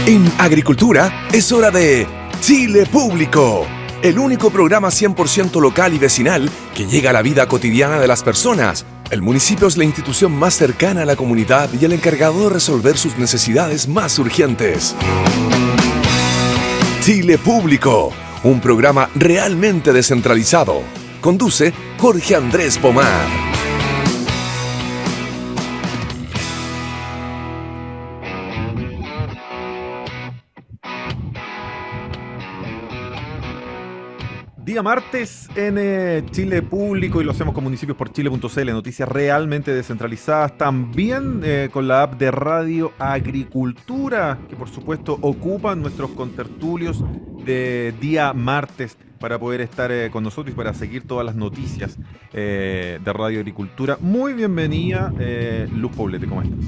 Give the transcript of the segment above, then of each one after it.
En agricultura es hora de Chile Público, el único programa 100% local y vecinal que llega a la vida cotidiana de las personas. El municipio es la institución más cercana a la comunidad y el encargado de resolver sus necesidades más urgentes. Chile Público, un programa realmente descentralizado. Conduce Jorge Andrés Pomar. Día martes en Chile Público y lo hacemos con municipios por Chile.cl, noticias realmente descentralizadas, también con la app de Radio Agricultura, que por supuesto ocupan nuestros contertulios de día martes para poder estar con nosotros y para seguir todas las noticias de Radio Agricultura. Muy bienvenida, Luz Poblete, ¿cómo estás?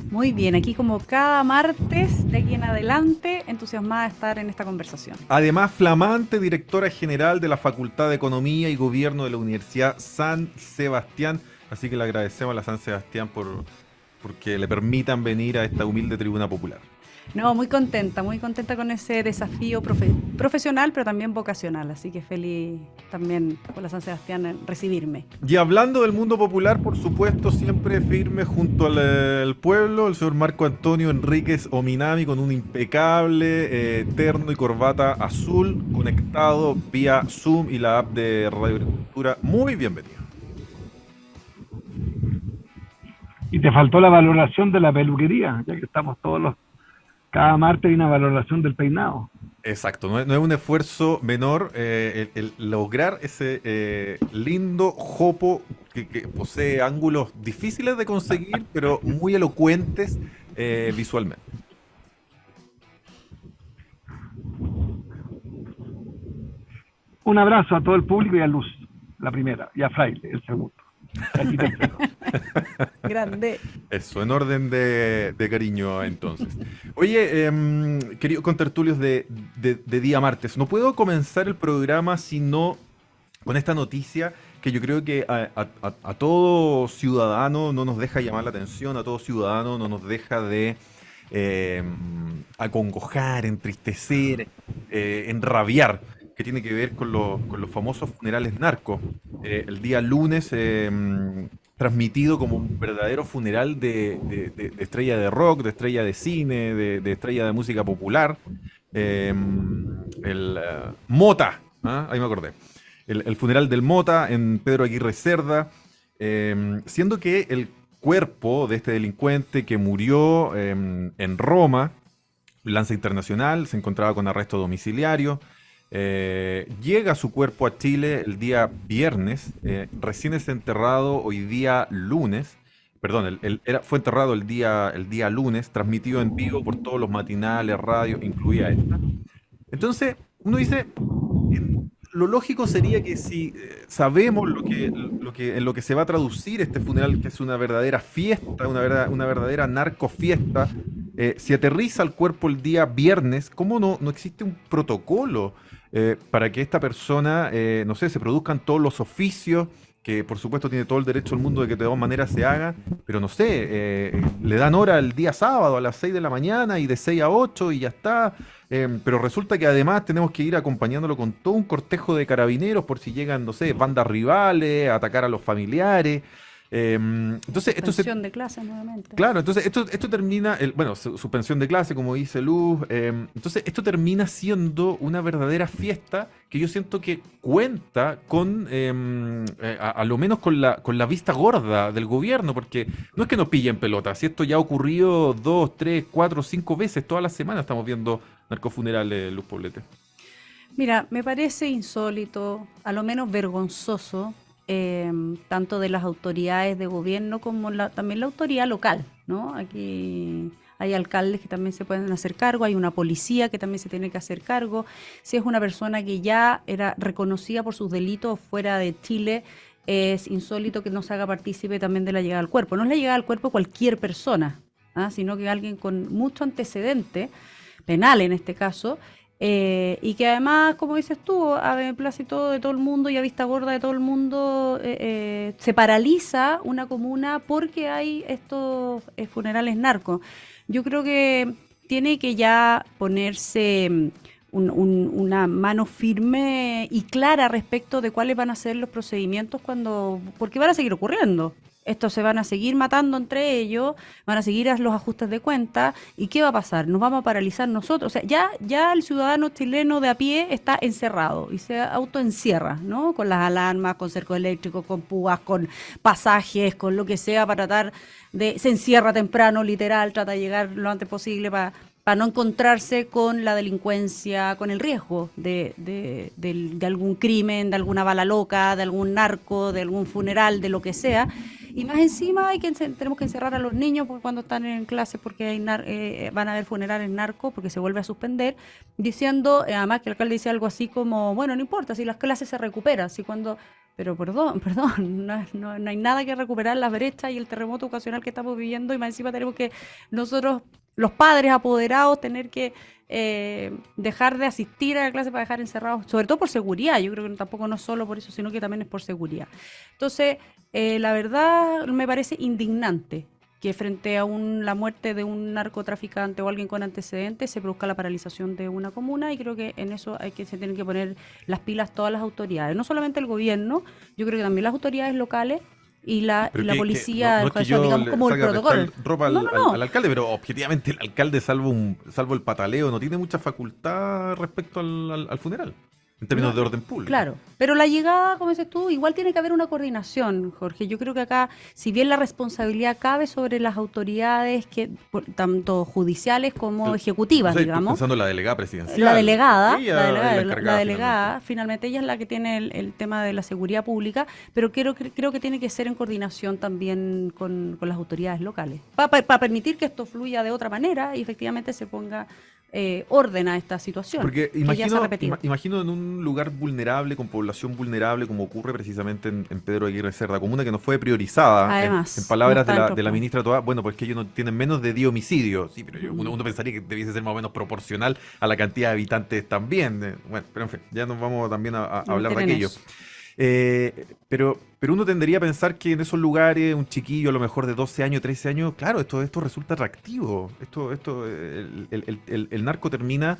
Muy bien, aquí como cada martes, de aquí en adelante, entusiasmada de estar en esta conversación. Además, flamante directora general de la Facultad de Economía y Gobierno de la Universidad San Sebastián. Así que le agradecemos a la San Sebastián porque le permitan venir a esta humilde tribuna popular. No, muy contenta con ese desafío profesional, pero también vocacional. Así que feliz también con la San Sebastián en recibirme. Y hablando del mundo popular, por supuesto, siempre firme junto al pueblo, el señor Marco Antonio Enríquez Ominami, con un impecable terno y corbata azul, conectado vía Zoom y la app de Radio Agricultura. Muy bienvenido. Y te faltó la valoración de la peluquería, ya que estamos cada martes hay una valoración del peinado. Exacto, no es un esfuerzo menor el lograr ese lindo jopo que posee ángulos difíciles de conseguir, pero muy elocuentes visualmente. Un abrazo a todo el público y a Luz, la primera, y a Fraile, el segundo. Aquí tercero. Grande. Eso, en orden de cariño entonces. Oye, queridos contertulios de día martes, no puedo comenzar el programa sino con esta noticia que yo creo que a todo ciudadano no nos deja llamar la atención, a todo ciudadano no nos deja de acongojar, entristecer, enrabiar, que tiene que ver con los famosos funerales narcos. El día lunes transmitido como un verdadero funeral de estrella de rock, de estrella de cine, de estrella de música popular. Mota, ¿ah? Ahí me acordé. El funeral del Mota en Pedro Aguirre Cerda, siendo que el cuerpo de este delincuente que murió en Roma, lanza internacional, se encontraba con arresto domiciliario. Llega su cuerpo a Chile el día viernes, recién es enterrado hoy día lunes, perdón, fue enterrado el día lunes, transmitido en vivo por todos los matinales, radios, incluida esta. Entonces, uno dice, lo lógico sería que si sabemos en lo que se va a traducir este funeral, que es una verdadera fiesta, una verdadera narcofiesta, si aterriza el cuerpo el día viernes, ¿cómo no existe un protocolo para que esta persona, no sé, se produzcan todos los oficios, que por supuesto tiene todo el derecho del mundo de que de todas maneras se hagan, pero no sé, le dan hora el día sábado a las 6 de la mañana y de 6 a 8 y ya está, pero resulta que además tenemos que ir acompañándolo con todo un cortejo de carabineros por si llegan, no sé, bandas rivales, a atacar a los familiares. Entonces, Suspensión de clase nuevamente. Claro, entonces esto termina, suspensión de clase, como dice Luz. Entonces, esto termina siendo una verdadera fiesta que yo siento que cuenta con, a lo menos con la vista gorda del gobierno, porque no es que nos pillen pelota, si esto ya ha ocurrido 2, 3, 4, 5 veces, todas las semanas estamos viendo narcofunerales, Luz Poblete. Mira, me parece insólito, a lo menos vergonzoso, tanto de las autoridades de gobierno como también la autoridad local, ¿no? Aquí hay alcaldes que también se pueden hacer cargo, hay una policía que también se tiene que hacer cargo. Si es una persona que ya era reconocida por sus delitos fuera de Chile, es insólito que no se haga partícipe también de la llegada al cuerpo. No es la llegada al cuerpo cualquier persona, ¿ah? Sino que alguien con mucho antecedente, penal en este caso, y que además, como dices tú, a beneplácito de todo el mundo y a vista gorda de todo el mundo, se paraliza una comuna porque hay estos funerales narcos. Yo creo que tiene que ya ponerse una mano firme y clara respecto de cuáles van a ser los procedimientos porque van a seguir ocurriendo. Estos se van a seguir matando entre ellos, van a seguir los ajustes de cuenta. ¿Y qué va a pasar? ¿Nos vamos a paralizar nosotros? O sea, ya el ciudadano chileno de a pie está encerrado y se autoencierra, ¿no? Con las alarmas, con cercos eléctricos, con púas, con pasajes, con lo que sea para se encierra temprano, literal, trata de llegar lo antes posible para no encontrarse con la delincuencia, con el riesgo de algún crimen, de alguna bala loca, de algún narco, de algún funeral, de lo que sea. Y más encima tenemos que encerrar a los niños porque cuando están en clase porque van a haber funerales narcos porque se vuelve a suspender, diciendo, además que el alcalde dice algo así como, bueno, no importa, si las clases se recuperan, pero perdón, no hay nada que recuperar las brechas y el terremoto ocasional que estamos viviendo, y más encima tenemos que nosotros, los padres apoderados, tener que dejar de asistir a la clase para dejar encerrados, sobre todo por seguridad. Yo creo que tampoco no solo por eso, sino que también es por seguridad. Entonces, la verdad me parece indignante que frente a la muerte de un narcotraficante o alguien con antecedentes se produzca la paralización de una comuna, y creo que en eso se tienen que poner las pilas todas las autoridades, no solamente el gobierno, yo creo que también las autoridades locales y la policía, no es que yo digamos, como el protocolo. Ropa No. al alcalde, pero objetivamente el alcalde, salvo el pataleo, no tiene mucha facultad respecto al funeral, en términos de orden público. Claro, pero la llegada, como dices tú, igual tiene que haber una coordinación, Jorge. Yo creo que acá, si bien la responsabilidad cabe sobre las autoridades, tanto judiciales como ejecutivas, no sé, digamos. Pensando en la delegada presidencial. La delegada, finalmente. finalmente ella es la que tiene el tema de la seguridad pública, pero creo que tiene que ser en coordinación también con las autoridades locales, para permitir que esto fluya de otra manera y efectivamente se ponga orden a esta situación. Porque que ya se ha repetido. imagino en un lugar vulnerable, con población vulnerable, como ocurre precisamente en Pedro Aguirre Cerda, comuna que no fue priorizada, Además, en palabras no está de la ministra Toá, bueno, pues que ellos no tienen menos de 10 homicidios. Sí, pero uno pensaría que debiese ser más o menos proporcional a la cantidad de habitantes también. Bueno, pero en fin, ya nos vamos también a hablar de aquello. Pero uno tendería a pensar que en esos lugares un chiquillo a lo mejor de 12 años, 13 años, claro, esto resulta atractivo. El narco termina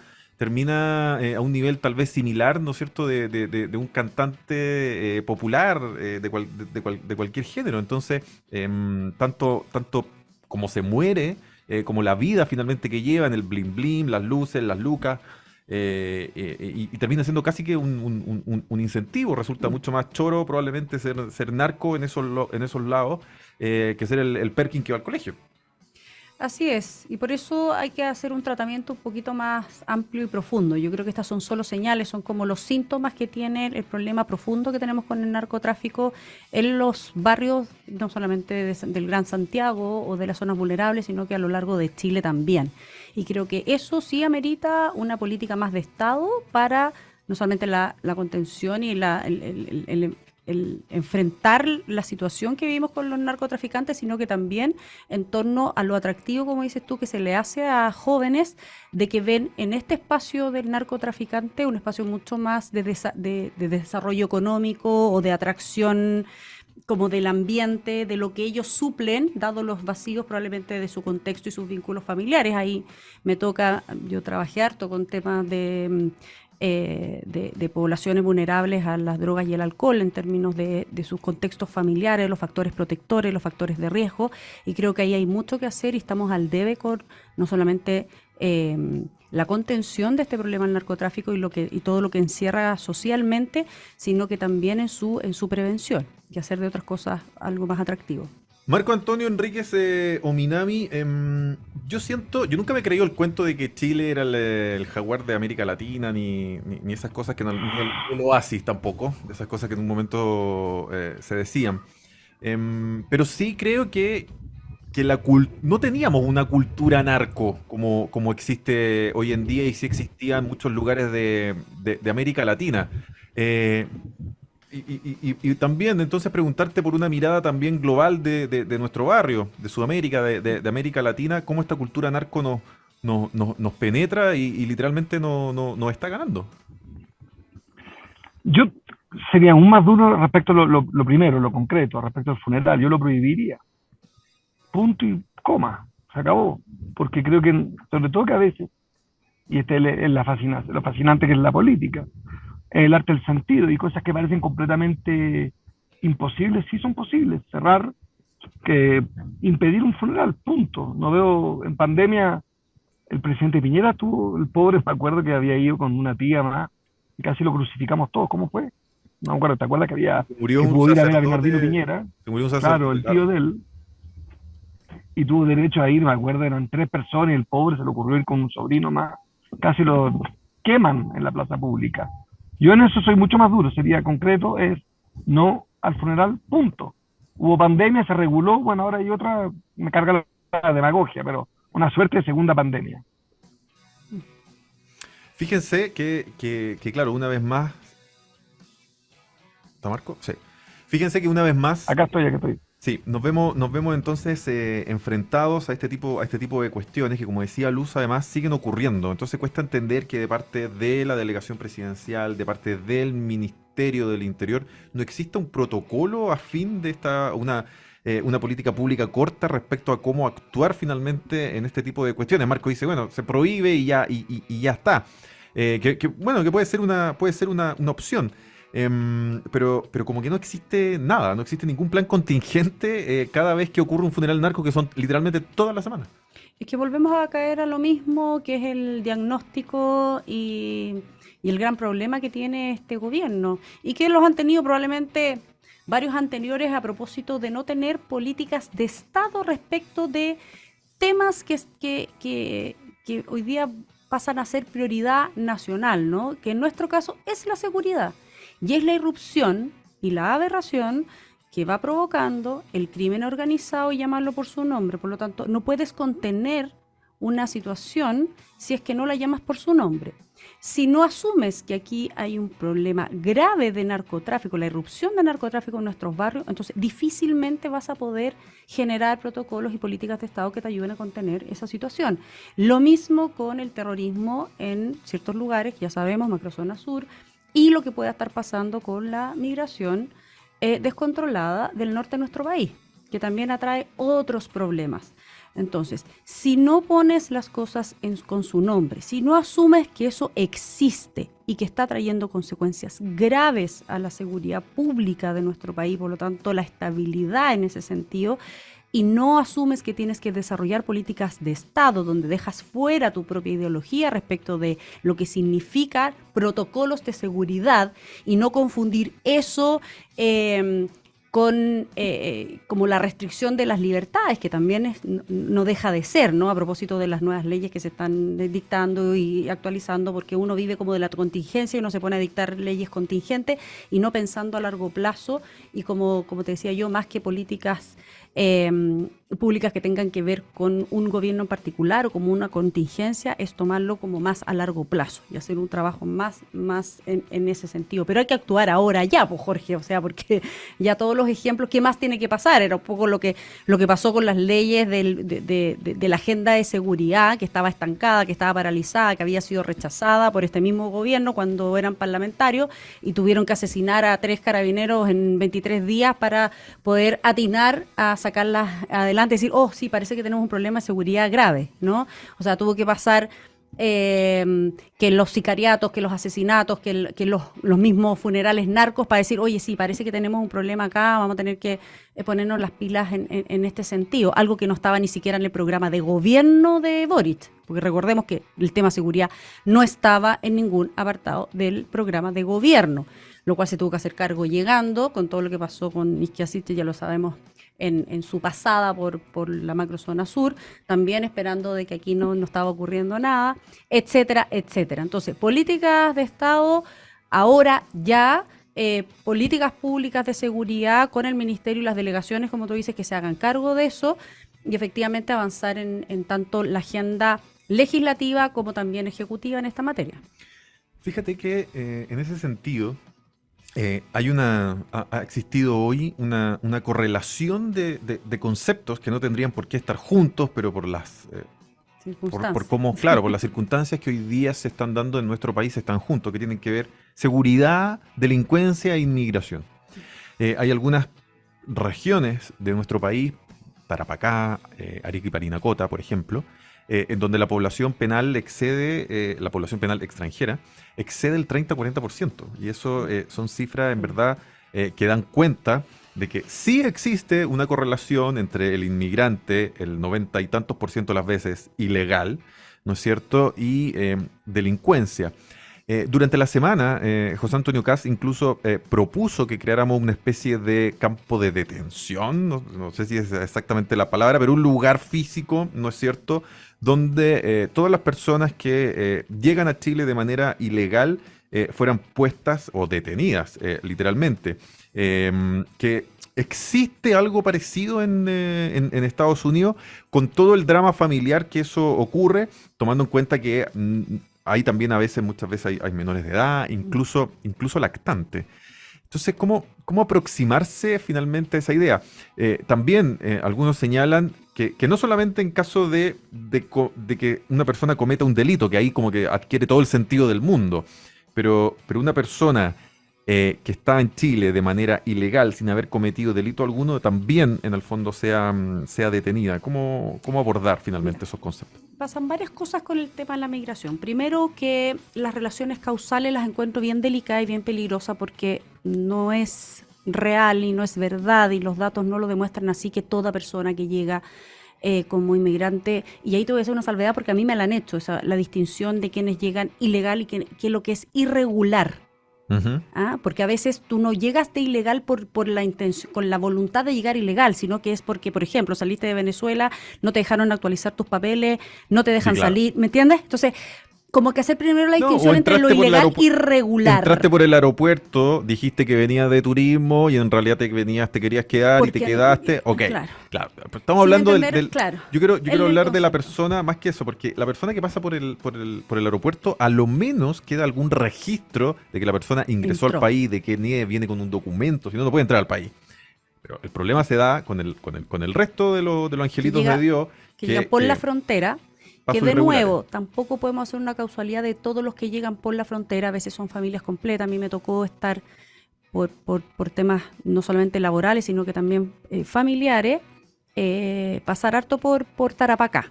a un nivel tal vez similar, ¿no es cierto?, de un cantante popular de cualquier género. Entonces, tanto como se muere, como la vida finalmente que lleva en el blim blim, las luces, las lucas. Y termina siendo casi que un incentivo. Resulta mucho más choro probablemente ser narco en esos lados que ser el Perkin que va al colegio. Así es, y por eso hay que hacer un tratamiento un poquito más amplio y profundo. Yo creo que estas son solo señales, son como los síntomas que tiene el problema profundo que tenemos con el narcotráfico en los barrios, no solamente del Gran Santiago o de las zonas vulnerables, sino que a lo largo de Chile también. Y creo que eso sí amerita una política más de Estado para no solamente la contención y el enfrentar la situación que vivimos con los narcotraficantes, sino que también en torno a lo atractivo, como dices tú, que se le hace a jóvenes de que ven en este espacio del narcotraficante un espacio mucho más de desarrollo económico o de atracción como del ambiente, de lo que ellos suplen, dado los vacíos probablemente de su contexto y sus vínculos familiares. Ahí yo trabajé harto con temas de poblaciones vulnerables a las drogas y el alcohol en términos de sus contextos familiares, los factores protectores, los factores de riesgo, y creo que ahí hay mucho que hacer y estamos al debe con no solamente la contención de este problema del narcotráfico y todo lo que encierra socialmente, sino que también en su prevención y hacer de otras cosas algo más atractivo. Marco Antonio Enríquez Ominami, yo nunca me he creído el cuento de que Chile era el jaguar de América Latina, ni esas cosas ni el oasis tampoco, esas cosas que en un momento se decían. Pero sí creo que no teníamos una cultura narco como existe hoy en día y sí existía en muchos lugares de América Latina. Y también, entonces, preguntarte por una mirada también global de nuestro barrio, de Sudamérica, de América Latina, cómo esta cultura narco nos penetra y literalmente nos está ganando. Yo sería aún más duro respecto a lo primero, lo concreto, respecto al funeral. Yo lo prohibiría. Punto y coma. O se acabó. Porque creo que, sobre todo que a veces, y es lo fascinante que es la política, el arte del sentido, y cosas que parecen completamente imposibles, sí son posibles. Cerrar, que impedir un funeral, punto. No veo, en pandemia, el presidente Piñera tuvo, el pobre, me acuerdo que había ido con una tía más, y casi lo crucificamos todos. ¿Cómo fue? No me acuerdo, ¿te acuerdas Murió que un pudo ir a ver a Bernardino sacerdote, Piñera? se murió un Claro, sacerdote, el claro. tío de él, y tuvo derecho a ir, me acuerdo, eran 3 personas, y el pobre se le ocurrió ir con un sobrino más, casi lo queman en la plaza pública. Yo en eso soy mucho más duro, sería concreto, es no al funeral, punto. Hubo pandemia, se reguló, bueno, ahora hay otra, me carga la demagogia, pero una suerte de segunda pandemia. Fíjense que, claro, una vez más. ¿Está Marco? Sí. Fíjense que una vez más. Acá estoy. Sí, nos vemos entonces enfrentados a este tipo de cuestiones que, como decía Luz, además siguen ocurriendo. Entonces cuesta entender que de parte de la delegación presidencial, de parte del Ministerio del Interior, no exista un protocolo a fin de una política pública corta respecto a cómo actuar finalmente en este tipo de cuestiones. Marco dice, bueno, se prohíbe y ya está. Bueno, que puede ser una opción. Pero como que no existe nada, no existe ningún plan contingente cada vez que ocurre un funeral narco, que son literalmente todas las semanas. Es que volvemos a caer a lo mismo, que es el diagnóstico y el gran problema que tiene este gobierno, y que los han tenido probablemente varios anteriores a propósito de no tener políticas de Estado respecto de temas que hoy día pasan a ser prioridad nacional, ¿no? Que en nuestro caso es la seguridad. Y es la irrupción y la aberración que va provocando el crimen organizado, y llamarlo por su nombre. Por lo tanto, no puedes contener una situación si es que no la llamas por su nombre. Si no asumes que aquí hay un problema grave de narcotráfico, la irrupción de narcotráfico en nuestros barrios, entonces difícilmente vas a poder generar protocolos y políticas de Estado que te ayuden a contener esa situación. Lo mismo con el terrorismo en ciertos lugares, ya sabemos, macrozona sur, y lo que pueda estar pasando con la migración descontrolada del norte de nuestro país, que también atrae otros problemas. Entonces, si no pones las cosas con su nombre, si no asumes que eso existe y que está trayendo consecuencias graves a la seguridad pública de nuestro país, por lo tanto, la estabilidad en ese sentido, y no asumes que tienes que desarrollar políticas de Estado donde dejas fuera tu propia ideología respecto de lo que significan protocolos de seguridad, y no confundir eso con como la restricción de las libertades, que también no deja de ser, ¿no? A propósito de las nuevas leyes que se están dictando y actualizando, porque uno vive como de la contingencia y uno se pone a dictar leyes contingentes y no pensando a largo plazo, y como te decía yo, más que políticas públicas que tengan que ver con un gobierno en particular o como una contingencia, es tomarlo como más a largo plazo y hacer un trabajo más en ese sentido. Pero hay que actuar ahora ya, pues, Jorge, o sea, porque ya todos los ejemplos, ¿qué más tiene que pasar? Era un poco lo que pasó con las leyes de la agenda de seguridad, que estaba estancada, que estaba paralizada, que había sido rechazada por este mismo gobierno cuando eran parlamentarios, y tuvieron que asesinar a 3 carabineros en 23 días para poder atinar a sacarlas adelante, decir, oh, sí, parece que tenemos un problema de seguridad grave, ¿no? O sea, tuvo que pasar que los sicariatos, que los asesinatos, que los mismos funerales narcos, para decir, oye, sí, parece que tenemos un problema acá, vamos a tener que ponernos las pilas en este sentido, algo que no estaba ni siquiera en el programa de gobierno de Boric, porque recordemos que el tema seguridad no estaba en ningún apartado del programa de gobierno, lo cual se tuvo que hacer cargo llegando, con todo lo que pasó con Izquiasiste, ya lo sabemos, en su pasada por la macrozona sur, también esperando de que aquí no estaba ocurriendo nada, etcétera, etcétera. Entonces, políticas de Estado, ahora ya, políticas públicas de seguridad con el Ministerio y las delegaciones, como tú dices, que se hagan cargo de eso, y efectivamente avanzar en tanto la agenda legislativa como también ejecutiva en esta materia. Fíjate que en ese sentido ha existido hoy una correlación de conceptos que no tendrían por qué estar juntos, pero por las por cómo, claro, por las circunstancias que hoy día se están dando en nuestro país, están juntos, que tienen que ver seguridad, delincuencia e inmigración. Hay algunas regiones de nuestro país, Tarapacá, Arica y Parinacota, por ejemplo, en donde la población penal la población penal extranjera excede el 30-40%. Y eso son cifras, en verdad, que dan cuenta de que sí existe una correlación entre el inmigrante, el 90 y tantos por ciento de las veces ilegal, ¿no es cierto?, y delincuencia. Durante la semana, José Antonio Kast incluso propuso que creáramos una especie de campo de detención, no sé si es exactamente la palabra, pero un lugar físico, ¿no es cierto?, donde todas las personas que llegan a Chile de manera ilegal fueran puestas o detenidas, literalmente. Que existe algo parecido en Estados Unidos, con todo el drama familiar que eso ocurre, tomando en cuenta que hay también muchas veces hay menores de edad, incluso lactantes. Entonces, ¿cómo aproximarse finalmente a esa idea? También algunos señalan que no solamente en caso de que una persona cometa un delito, que ahí como que adquiere todo el sentido del mundo, pero una persona que está en Chile de manera ilegal, sin haber cometido delito alguno, también en el fondo sea detenida. ¿Cómo abordar finalmente esos conceptos? Pasan varias cosas con el tema de la migración. Primero, que las relaciones causales las encuentro bien delicadas y bien peligrosas porque no es real y no es verdad y los datos no lo demuestran así, que toda persona que llega como inmigrante, y ahí te voy a hacer una salvedad porque a mí me la han hecho, la distinción de quienes llegan ilegal y qué es lo que es irregular. Ujú. Porque a veces tú no llegas de ilegal por la intención, con la voluntad de llegar ilegal, sino que es porque, por ejemplo, saliste de Venezuela, no te dejaron actualizar tus papeles, no te dejan Sí, claro. salir, ¿me entiendes? Entonces, como que hacer primero la No, distinción o entre lo entraste por el ilegal y regular. Entraste por el aeropuerto, dijiste que venías de turismo y en realidad te querías quedar y te Porque, quedaste. Ok, claro. claro. Pero estamos Sin hablando entender, claro, Yo quiero el hablar de la concepto. persona más que eso, porque la persona que pasa por el aeropuerto, a lo menos queda algún registro de que la persona ingresó al Entró. país, de que viene con un documento, si no, no puede entrar al país. Pero el problema se da con el resto de los angelitos llega- de Dios que llegan por que la frontera, que pasos de irregulares. nuevo, tampoco podemos hacer una causalidad de todos los que llegan por la frontera, a veces son familias completas. A mí me tocó estar por temas no solamente laborales, sino que también familiares, pasar harto por Tarapacá.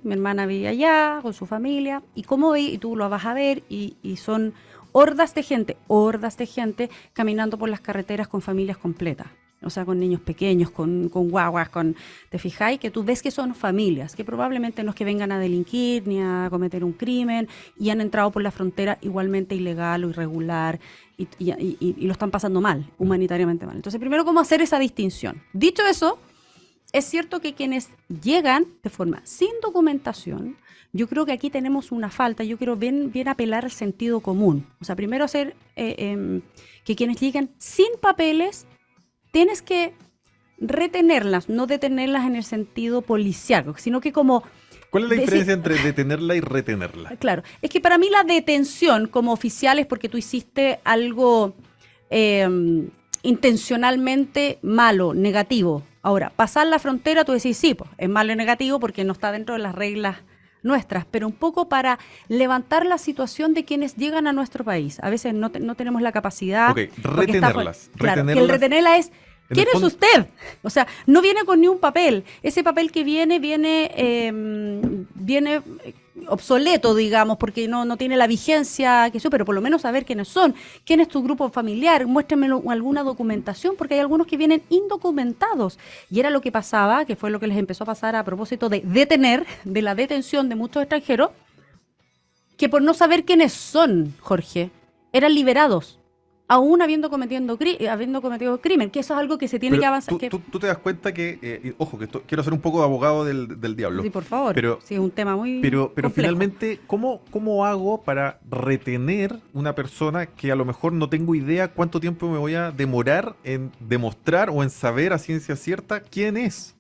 Mi hermana vivía allá con su familia, y cómo ve, y tú lo vas a ver, y son hordas de gente caminando por las carreteras con familias completas. O sea, con niños pequeños, con guaguas, ¿te fijáis? Que tú ves que son familias, que probablemente no es que vengan a delinquir ni a cometer un crimen, y han entrado por la frontera igualmente ilegal o irregular, y lo están pasando mal, humanitariamente mal. Entonces, primero, ¿cómo hacer esa distinción? Dicho eso, es cierto que quienes llegan de forma sin documentación, yo creo que aquí tenemos una falta. Yo quiero bien apelar al sentido común. O sea, primero hacer que quienes llegan sin papeles, tienes que retenerlas, no detenerlas en el sentido policial, sino que como... ¿Cuál es la decir- diferencia entre detenerla y retenerla? Claro, es que para mí la detención como oficial es porque tú hiciste algo intencionalmente malo, negativo. Ahora, pasar la frontera, tú decís, sí, pues, es malo y negativo porque no está dentro de las reglas nuestras, pero un poco para levantar la situación de quienes llegan a nuestro país. A veces no tenemos la capacidad. Ok, porque está retenerlas. claro, que el retenerla es... En ¿Quién el es fondo- usted? O sea, no viene con ni un papel. Ese papel que viene obsoleto, digamos, porque no tiene la vigencia que eso, pero por lo menos saber quiénes son, quién es tu grupo familiar, muéstrenme alguna documentación, porque hay algunos que vienen indocumentados. Y era lo que pasaba, que fue lo que les empezó a pasar a propósito de la detención de muchos extranjeros, que por no saber quiénes son, Jorge, eran liberados, aún habiendo cometido crimen, que eso es algo que se tiene Pero que avanzar. tú te das cuenta que, y ojo, que quiero ser un poco abogado del diablo. Sí, por favor. Pero, Sí, es un tema muy pero complejo. finalmente, ¿cómo hago para retener una persona que a lo mejor no tengo idea cuánto tiempo me voy a demorar en demostrar o en saber a ciencia cierta quién es?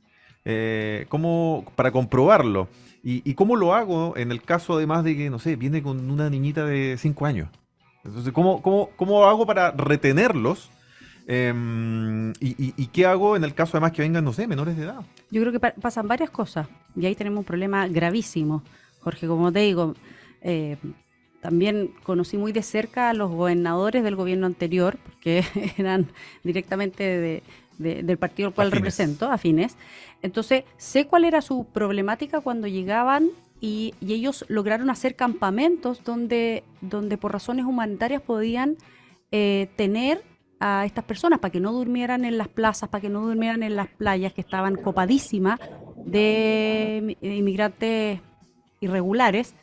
Para comprobarlo. ¿Y cómo lo hago en el caso además de que, no sé, viene con una niñita de 5 años? Entonces, ¿cómo hago para retenerlos? ¿Y qué hago en el caso además que vengan, no sé, menores de edad? Yo creo que pasan varias cosas y ahí tenemos un problema gravísimo, Jorge. Como te digo, también conocí muy de cerca a los gobernadores del gobierno anterior, porque eran directamente del partido al cual Afines. represento, afines. Entonces, sé cuál era su problemática cuando llegaban y ellos lograron hacer campamentos donde por razones humanitarias podían tener a estas personas para que no durmieran en las plazas, para que no durmieran en las playas que estaban copadísimas de inmigrantes irregulares.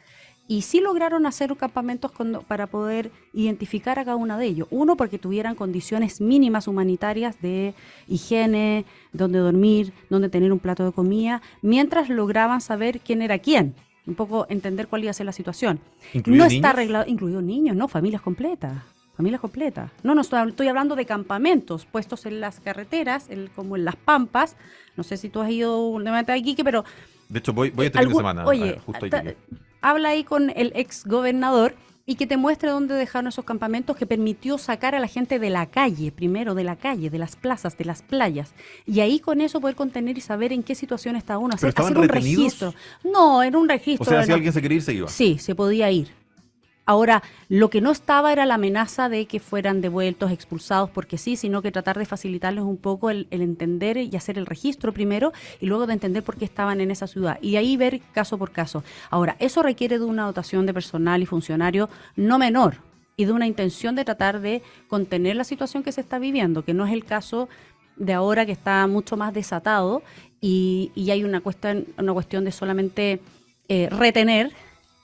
Y sí lograron hacer campamentos para poder identificar a cada uno de ellos. Uno, porque tuvieran condiciones mínimas humanitarias de higiene, donde dormir, donde tener un plato de comida, mientras lograban saber quién era quién. Un poco entender cuál iba a ser la situación. ¿Incluido No niños? está arreglado, incluido niños, no, familias completas. Familias completas. No estoy hablando de campamentos puestos en las carreteras, como en las pampas. No sé si tú has ido últimamente a Iquique, pero De hecho, voy este fin de semana. Oye, Justo ahí. habla ahí con el ex gobernador y que te muestre dónde dejaron esos campamentos, que permitió sacar a la gente de la calle, primero de la calle, de las plazas, de las playas, y ahí con eso poder contener y saber en qué situación está uno, ¿Pero estaban hacer un retenidos? registro. No, era un registro. O sea, si no. alguien se quería ir, se iba. Sí, se podía ir. Ahora, lo que no estaba era la amenaza de que fueran devueltos, expulsados porque sí, sino que tratar de facilitarles un poco el entender y hacer el registro primero y luego de entender por qué estaban en esa ciudad y ahí ver caso por caso. Ahora, eso requiere de una dotación de personal y funcionario no menor y de una intención de tratar de contener la situación que se está viviendo, que no es el caso de ahora, que está mucho más desatado y hay una cuestión de solamente retener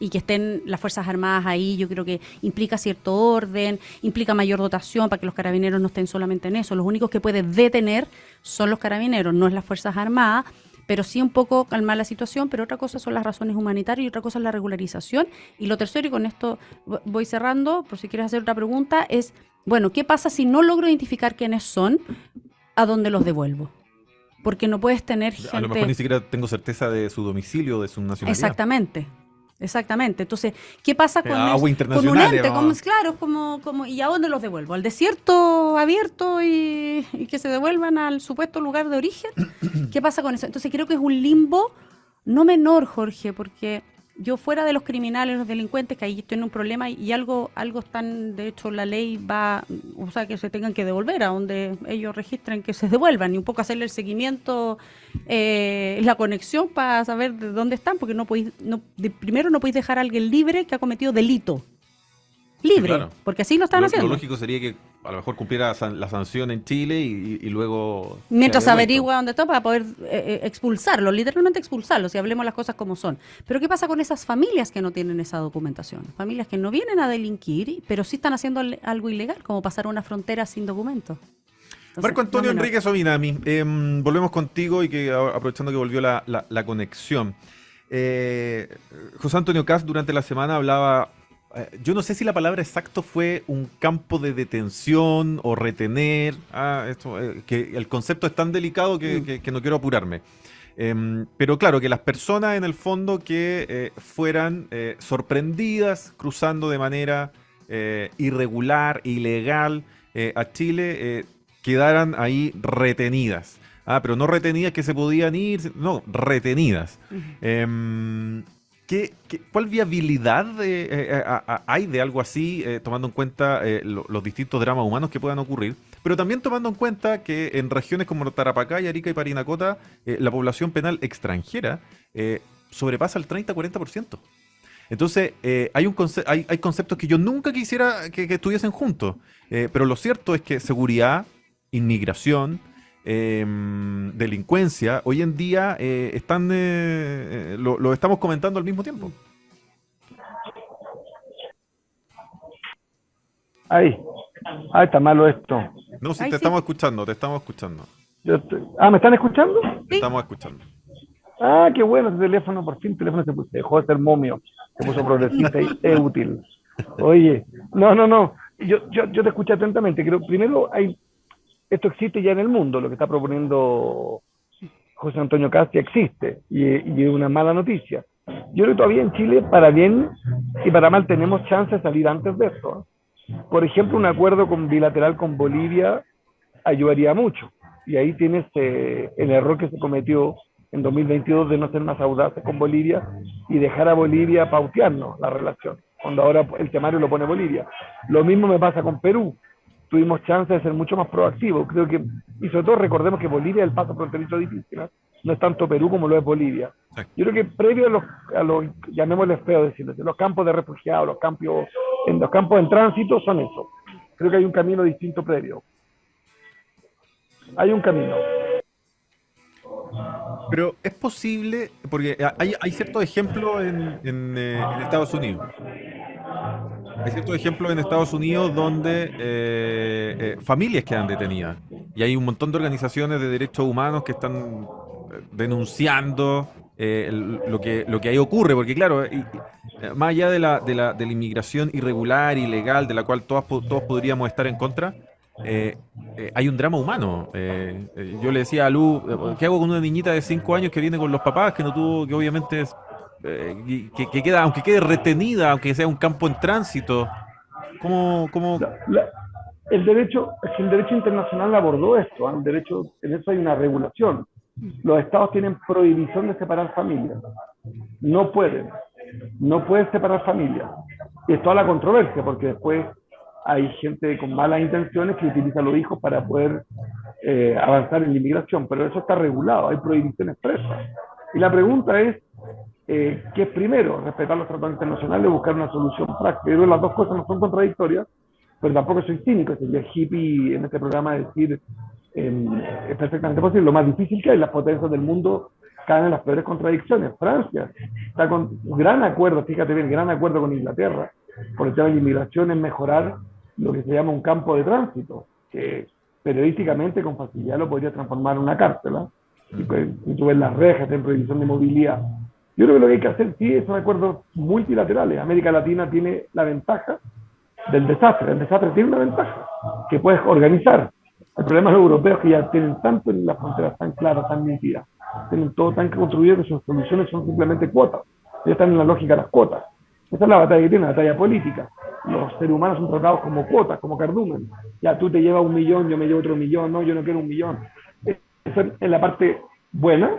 y que estén las Fuerzas Armadas ahí. Yo creo que implica cierto orden, implica mayor dotación para que los carabineros no estén solamente en eso. Los únicos que pueden detener son los carabineros, no es las Fuerzas Armadas, pero sí un poco calmar la situación, pero otra cosa son las razones humanitarias y otra cosa es la regularización. Y lo tercero, y con esto voy cerrando, por si quieres hacer otra pregunta, es, bueno, ¿qué pasa si no logro identificar quiénes son? ¿A dónde los devuelvo? Porque no puedes tener gente... A lo mejor ni siquiera tengo certeza de su domicilio, de su nacionalidad. Exactamente. Entonces, ¿qué pasa con, Agua con un internacional, ente? vamos. Claro, ¿y a dónde los devuelvo? ¿Al desierto abierto y que se devuelvan al supuesto lugar de origen? ¿Qué pasa con eso? Entonces, creo que es un limbo no menor, Jorge, porque yo fuera de los criminales, los delincuentes, que ahí estoy en un problema y algo están, de hecho, la ley va, o sea, que se tengan que devolver a donde ellos registren que se devuelvan y un poco hacerle el seguimiento, la conexión para saber de dónde están, porque primero no podéis dejar a alguien libre que ha cometido delito. Libre, Claro. porque así lo están haciendo. Lo lógico sería que a lo mejor cumpliera la sanción en Chile y luego... Mientras sea devuelto. averigua dónde está para poder expulsarlo, literalmente expulsarlo, si hablemos las cosas como son. Pero ¿qué pasa con esas familias que no tienen esa documentación? Familias que no vienen a delinquir, pero sí están haciendo algo ilegal, como pasar una frontera sin documentos. Entonces, Marco Antonio no menor. Enríquez Ominami, volvemos contigo y que aprovechando que volvió la conexión. José Antonio Kast durante la semana hablaba, yo no sé si la palabra exacto fue un campo de detención o retener, que el concepto es tan delicado que no quiero apurarme. Pero claro, que las personas en el fondo que fueran sorprendidas cruzando de manera irregular, ilegal a Chile, quedaran ahí retenidas. Pero no retenidas que se podían ir, no, retenidas. Ujú. ¿Cuál viabilidad hay de algo así, tomando en cuenta los distintos dramas humanos que puedan ocurrir? Pero también tomando en cuenta que en regiones como Tarapacá, Arica y Parinacota, la población penal extranjera sobrepasa el 30-40%. Entonces, hay conceptos que yo nunca quisiera que estuviesen juntos. Pero lo cierto es que seguridad, inmigración, delincuencia, hoy en día lo estamos comentando al mismo tiempo. Ahí está malo esto. No, si Ay, te sí. estamos escuchando, te estamos escuchando. ¿Me están escuchando? Te estamos escuchando. Qué bueno, ese teléfono, por fin el teléfono se dejó de ser momio, se puso progresista y es útil. Oye, no, yo te escuché atentamente. Creo, primero, esto existe ya en el mundo, lo que está proponiendo José Antonio Kast existe, y es una mala noticia. Yo creo que todavía en Chile, para bien y para mal, tenemos chance de salir antes de esto. Por ejemplo, un acuerdo bilateral con Bolivia ayudaría mucho, y ahí tienes el error que se cometió en 2022 de no ser más audaces con Bolivia y dejar a Bolivia pautearnos la relación, cuando ahora el temario lo pone Bolivia. Lo mismo me pasa con Perú, tuvimos chance de ser mucho más proactivos. Creo que, y sobre todo recordemos que Bolivia es el paso fronterizo difícil, ¿no? No es tanto Perú como lo es Bolivia. Sí. Yo creo que previo a los llamémosles feo decirlo, los campos de refugiados, los campos en tránsito son eso. Creo que hay un camino distinto previo. Hay un camino. Pero es posible, porque hay ciertos ejemplos en Estados Unidos. Hay ciertos ejemplos en Estados Unidos donde familias quedan detenidas. Y hay un montón de organizaciones de derechos humanos que están denunciando lo que ahí ocurre. Porque claro, más allá de la inmigración irregular, ilegal, de la cual todos podríamos estar en contra, hay un drama humano. Yo le decía a Lu, ¿qué hago con una niñita de 5 años que viene con los papás, que no tuvo, que obviamente es, que queda, aunque quede retenida, aunque sea un campo en tránsito? ¿Cómo? El derecho internacional abordó esto, ¿eh? El derecho, en eso hay una regulación. Los estados tienen prohibición de separar familias. No pueden separar familias. Y es toda la controversia, porque después hay gente con malas intenciones que utiliza a los hijos para poder avanzar en la inmigración, pero eso está regulado, hay prohibiciones expresas. Y la pregunta es, ¿qué es primero? ¿Respetar los tratados internacionales o buscar una solución práctica? Yo creo que las dos cosas no son contradictorias, pero tampoco soy cínico, sería hippie en este programa decir es perfectamente posible. Lo más difícil que hay, las potencias del mundo caen en las peores contradicciones. Francia está con gran acuerdo, fíjate bien, gran acuerdo con Inglaterra por el tema de la inmigración en mejorar lo que se llama un campo de tránsito, que periodísticamente con facilidad lo podría transformar en una cárcel, ¿eh? Y tú ves las rejas en prohibición de movilidad. Yo creo que lo que hay que hacer sí son acuerdos multilaterales. América Latina tiene la ventaja del desastre. El desastre tiene una ventaja, que puedes organizar. El problema de los europeos que ya tienen tanto en las fronteras tan claras, tan nítidas, tienen todo tan construido que sus soluciones son simplemente cuotas. Ya están en la lógica de las cuotas. Esa es la batalla que tiene, la batalla política. Los seres humanos son tratados como cuotas, como cardumen. Ya tú te llevas 1 millón, yo me llevo otro millón, no, yo no quiero 1 millón. Esa es la parte buena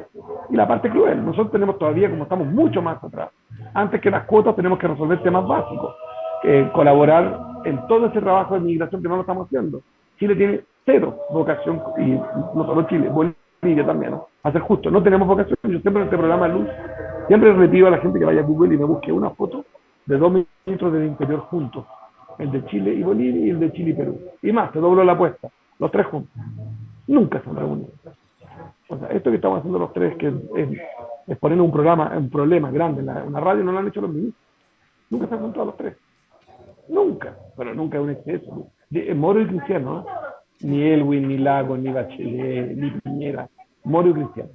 y la parte cruel. Nosotros tenemos todavía, como estamos mucho más atrás, antes que las cuotas tenemos que resolver temas básicos, colaborar en todo ese trabajo de migración que no lo estamos haciendo. Chile tiene cero vocación, y no solo Chile, Bolivia también, ¿no? A ser justo, no tenemos vocación. Yo siempre en este programa Luz, siempre le pido a la gente que vaya a Google y me busque una foto de 2 ministros del Interior juntos, el de Chile y Bolivia y el de Chile y Perú. Y más, te doblo la apuesta, los 3 juntos. Nunca se han reunido. O sea, esto que estamos haciendo los 3, que es poner un problema grande en la radio, no lo han hecho los ministros. Nunca se han juntado los 3. Nunca, pero nunca es un exceso. Moro y Cristiano, ¿no? Ni Elwin, ni Lago, ni Bachelet, ni Piñera. Moro y Cristiano.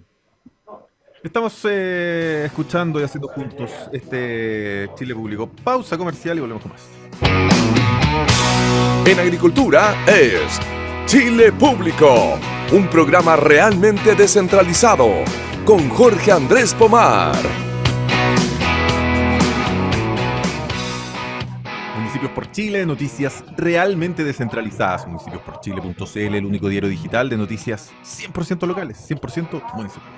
Estamos escuchando y haciendo juntos este Chile Público. Pausa comercial y volvemos con más. En agricultura es Chile Público, un programa realmente descentralizado con Jorge Andrés Pomar. Municipios por Chile, noticias realmente descentralizadas. Municipios-por-chile.cl, el único diario digital de noticias 100% locales, 100% municipales.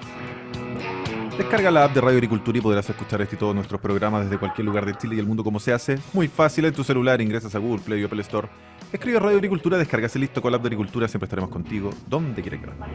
Descarga la app de Radio Agricultura y podrás escuchar este y todos nuestros programas desde cualquier lugar de Chile y el mundo como se hace. Muy fácil, en tu celular ingresas a Google Play o Apple Store, escribes Radio Agricultura, descargas el listo con la app de Agricultura, siempre estaremos contigo, donde quiera que vayas.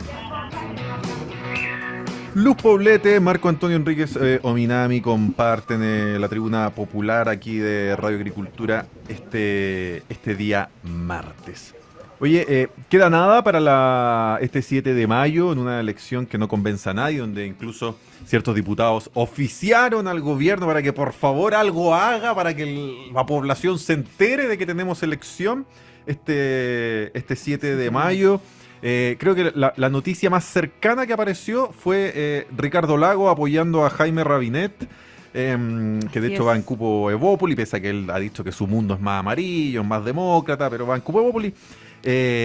Luz Poblete, Marco Antonio Enríquez Ominami comparten la tribuna popular aquí de Radio Agricultura este día martes. Oye, queda nada para este 7 de mayo, en una elección que no convence a nadie, donde incluso ciertos diputados oficiaron al gobierno para que por favor algo haga, para que la población se entere de que tenemos elección este 7 de mayo. Creo que la noticia más cercana que apareció fue Ricardo Lago apoyando a Jaime Rabinet, que de hecho va en cupo Evópoli, pese a que él ha dicho que su mundo es más amarillo, es más demócrata, pero va en cupo Evópoli.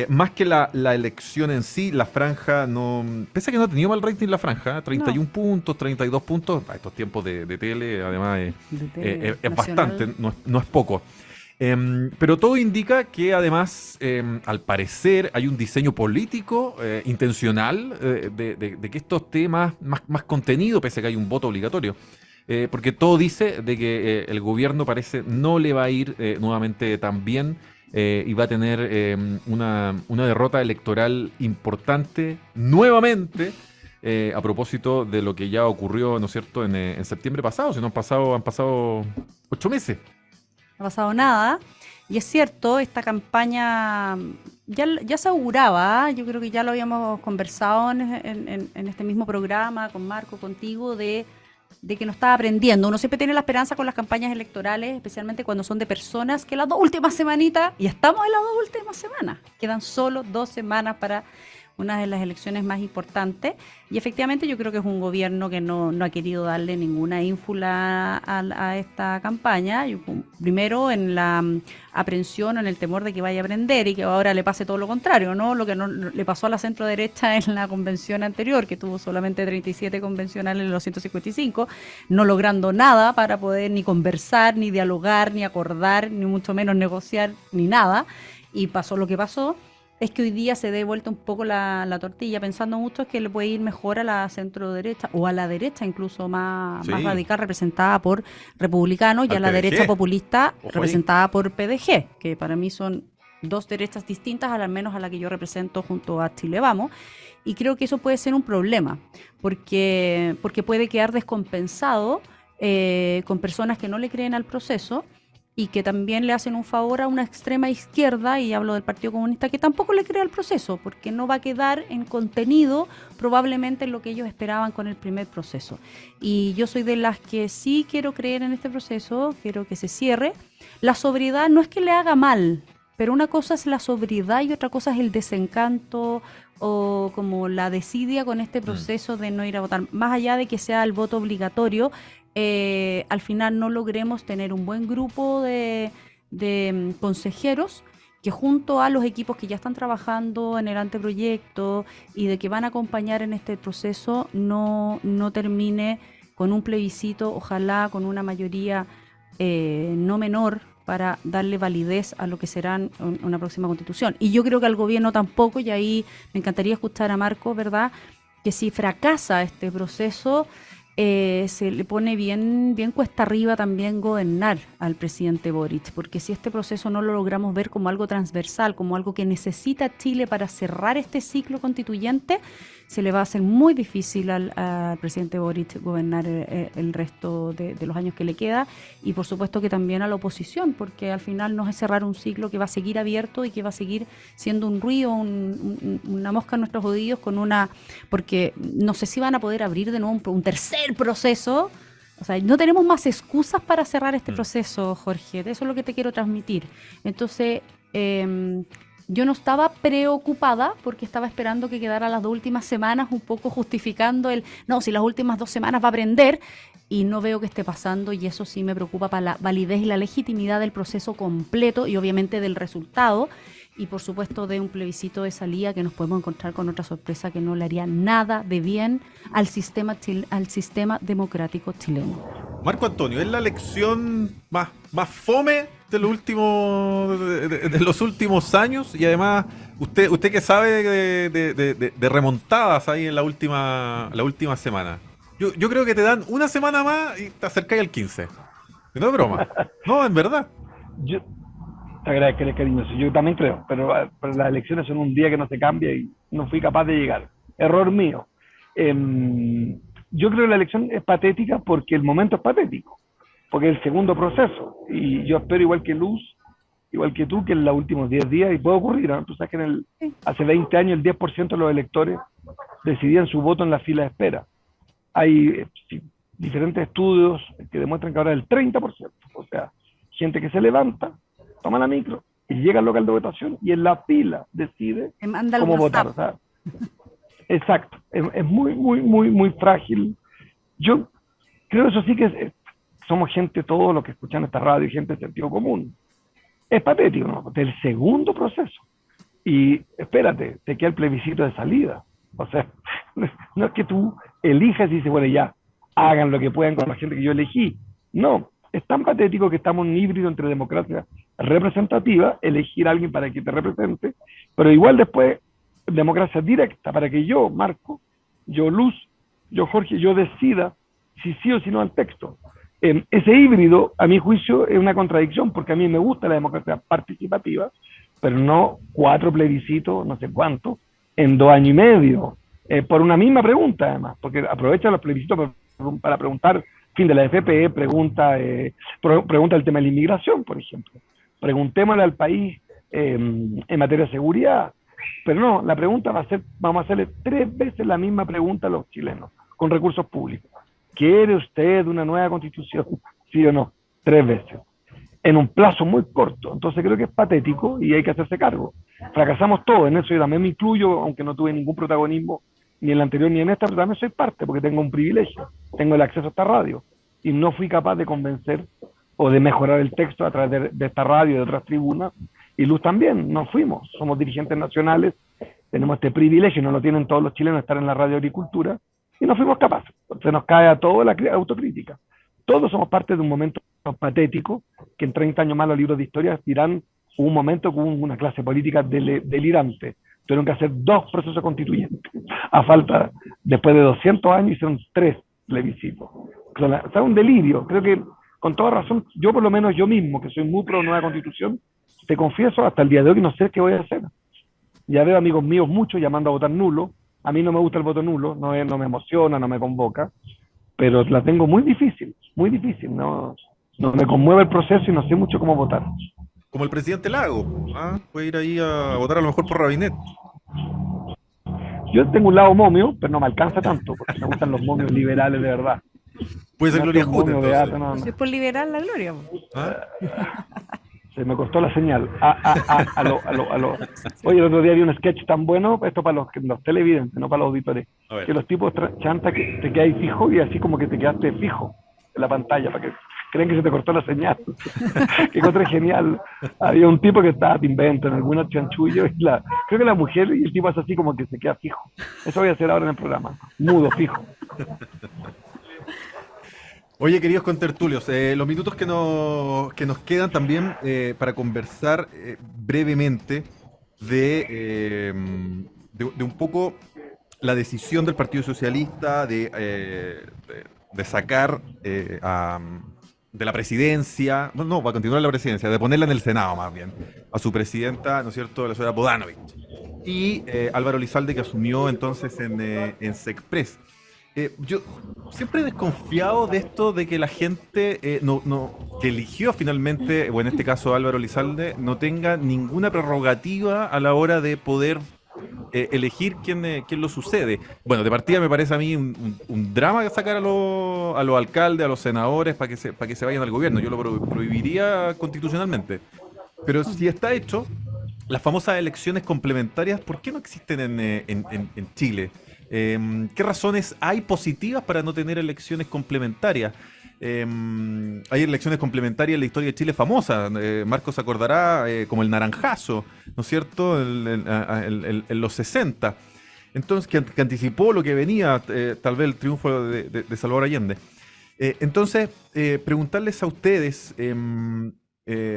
Más que la elección en sí, la franja no... Pese a que no ha tenido mal rating la franja, 31 puntos, 32 puntos, a estos tiempos de tele, además es bastante, no es poco. Pero todo indica que además, al parecer, hay un diseño político intencional de que estos temas más contenido, pese a que hay un voto obligatorio. Porque todo dice de que el gobierno parece no le va a ir nuevamente tan bien y va a tener una derrota electoral importante nuevamente, a propósito de lo que ya ocurrió, ¿no es cierto?, en septiembre pasado. Si no han pasado 8 meses. No ha pasado nada. Y es cierto, esta campaña ya se auguraba, yo creo que ya lo habíamos conversado en este mismo programa con Marco, contigo, de que no estaba aprendiendo. Uno siempre tiene la esperanza con las campañas electorales, especialmente cuando son de personas que las 2 últimas semanitas, y estamos en las 2 últimas semanas, quedan solo 2 semanas para una de las elecciones más importantes, y efectivamente yo creo que es un gobierno que no ha querido darle ninguna ínfula a esta campaña. Primero en la aprensión o en el temor de que vaya a aprender y que ahora le pase todo lo contrario, ¿no? Lo que no le pasó a la centro derecha en la convención anterior, que tuvo solamente 37 convencionales en los 155, no logrando nada para poder ni conversar, ni dialogar, ni acordar, ni mucho menos negociar, ni nada, y pasó lo que pasó. Es que hoy día se dé vuelta un poco la tortilla, pensando mucho que le puede ir mejor a la centro derecha o a la derecha incluso más radical, representada por republicanos, y a la derecha populista representada por PDG, que para mí son 2 derechas distintas, al menos a la que yo represento junto a Chile Vamos, y creo que eso puede ser un problema, porque puede quedar descompensado con personas que no le creen al proceso y que también le hacen un favor a una extrema izquierda, y hablo del Partido Comunista, que tampoco le cree al proceso, porque no va a quedar en contenido probablemente en lo que ellos esperaban con el primer proceso. Y yo soy de las que sí quiero creer en este proceso, quiero que se cierre. La sobriedad no es que le haga mal, pero una cosa es la sobriedad y otra cosa es el desencanto o como la desidia con este proceso de no ir a votar. Más allá de que sea el voto obligatorio, al final no logremos tener un buen grupo de consejeros que, junto a los equipos que ya están trabajando en el anteproyecto y de que van a acompañar en este proceso, no termine con un plebiscito, ojalá con una mayoría no menor, para darle validez a lo que será una próxima constitución. Y yo creo que al gobierno tampoco, y ahí me encantaría escuchar a Marco, ¿verdad?, que si fracasa este proceso, se le pone bien cuesta arriba también gobernar al presidente Boric, porque si este proceso no lo logramos ver como algo transversal, como algo que necesita Chile para cerrar este ciclo constituyente, se le va a hacer muy difícil al presidente Boric gobernar el resto de los años que le queda, y por supuesto que también a la oposición, porque al final no es cerrar un ciclo que va a seguir abierto y que va a seguir siendo un ruido, una mosca en nuestros oídos, porque no sé si van a poder abrir de nuevo un tercer proceso. O sea, no tenemos más excusas para cerrar este proceso, Jorge. Eso es lo que te quiero transmitir. Entonces, yo no estaba preocupada porque estaba esperando que quedara las 2 últimas semanas un poco justificando si las últimas 2 semanas va a aprender, y no veo que esté pasando, y eso sí me preocupa para la validez y la legitimidad del proceso completo y obviamente del resultado, y por supuesto de un plebiscito de salida que nos podemos encontrar con otra sorpresa que no le haría nada de bien al sistema democrático chileno. Marco Antonio, es la elección más fome de los últimos años, y además usted que sabe de remontadas ahí en la última semana. Yo creo que te dan una semana más y te acercáis al 15. No es broma. No, en verdad. Yo te agradezco, eres cariñoso. Yo también creo, pero las elecciones son un día que no se cambia y no fui capaz de llegar. Error mío. Yo creo que la elección es patética porque el momento es patético, porque es el segundo proceso. Y yo espero, igual que Luz, igual que tú, que en los últimos 10 días, y puede ocurrir, ¿no? Tú sabes que hace 20 años el 10% de los electores decidían su voto en la fila de espera. Hay diferentes estudios que demuestran que ahora es el 30%. O sea, gente que se levanta, toma la micro y llega al local de votación y en la fila decide cómo votar. O sea, exacto. Es muy frágil. Yo creo, eso sí, que somos gente, todos los que escuchan esta radio, y gente de sentido común. Es patético, ¿no? Del segundo proceso. Y espérate, te queda el plebiscito de salida. O sea, no es que tú elijas y dices, bueno, ya, hagan lo que puedan con la gente que yo elegí. No, es tan patético que estamos en un híbrido entre democracia representativa, elegir a alguien para que te represente, pero igual después democracia directa, para que yo, Marco, yo Luz, yo Jorge, yo decida si sí o si no al texto. Ese híbrido, a mi juicio, es una contradicción, porque a mí me gusta la democracia participativa, pero no 4 plebiscitos, no sé cuánto, en 2 años y medio, por una misma pregunta además, porque aprovecha los plebiscitos para preguntar fin de la FP, pregunta el tema de la inmigración, por ejemplo. Preguntémosle al país en materia de seguridad, pero no, la pregunta va a ser, vamos a hacerle 3 veces la misma pregunta a los chilenos, con recursos públicos. ¿Quiere usted una nueva constitución? ¿Sí o no? 3 veces. En un plazo muy corto. Entonces creo que es patético y hay que hacerse cargo. Fracasamos todos, en eso yo también me incluyo, aunque no tuve ningún protagonismo ni en la anterior ni en esta, pero también soy parte, porque tengo un privilegio, tengo el acceso a esta radio, y no fui capaz de convencer o de mejorar el texto a través de esta radio y de otras tribunas, y Luz también, no fuimos, somos dirigentes nacionales, tenemos este privilegio, no lo tienen todos los chilenos, estar en la radio agricultura, y no fuimos capaces, se nos cae a todos la autocrítica. Todos somos parte de un momento patético, que en 30 años más los libros de historia dirán un momento con una clase política delirante. Tuvieron que hacer 2 procesos constituyentes, a falta, después de 200 años, hicieron 3 plebiscitos. O sea, un delirio. Creo que, con toda razón, yo por lo menos yo mismo, que soy muy pro nueva constitución, te confieso, hasta el día de hoy no sé qué voy a hacer. Ya veo amigos míos muchos llamando a votar nulo. A mí no me gusta el voto nulo, no me emociona, no me convoca, pero la tengo muy difícil, no me conmueve el proceso y no sé mucho cómo votar. Como el presidente Lago, ¿ah? Puede ir ahí a votar a lo mejor por Rabinet. Yo tengo un lado momio, pero no me alcanza tanto, porque me gustan los momios liberales de verdad. Puede ser Gloria Hood, entonces. No. Si es por liberar la Gloria. ¿Ah? Se me costó la señal. Oye, el otro día vi un sketch tan bueno, esto para los televidentes, no para los auditores, que los tipos chantan que te quedas fijo y así como que te quedaste fijo en la pantalla, para que creen que se te cortó la señal. Que cosa genial. Había un tipo que estaba, te invento, en alguna chanchullo, y creo que la mujer y el tipo es así como que se queda fijo. Eso voy a hacer ahora en el programa. Mudo, fijo. Oye, queridos contertulios, los minutos que nos quedan también para conversar brevemente de un poco la decisión del Partido Socialista de sacar de la presidencia, no, va a continuar la presidencia, de ponerla en el Senado más bien, a su presidenta, ¿no es cierto?, la señora Bodanovich, y Álvaro Elizalde, que asumió entonces en Sexpress. Yo siempre he desconfiado de esto de que la gente que eligió finalmente, o en este caso Álvaro Elizalde, no tenga ninguna prerrogativa a la hora de poder elegir quién lo sucede. Bueno, de partida me parece a mí un drama sacar a los alcaldes, a los senadores para que se vayan al gobierno. Yo lo prohibiría constitucionalmente. Pero si está hecho, las famosas elecciones complementarias, ¿por qué no existen en Chile? ¿Qué razones hay positivas para no tener elecciones complementarias? Hay elecciones complementarias en la historia de Chile famosas. Marcos se acordará como el Naranjazo, ¿no es cierto?, en los 60. Entonces, que anticipó lo que venía, tal vez el triunfo de Salvador Allende. Entonces, preguntarles a ustedes,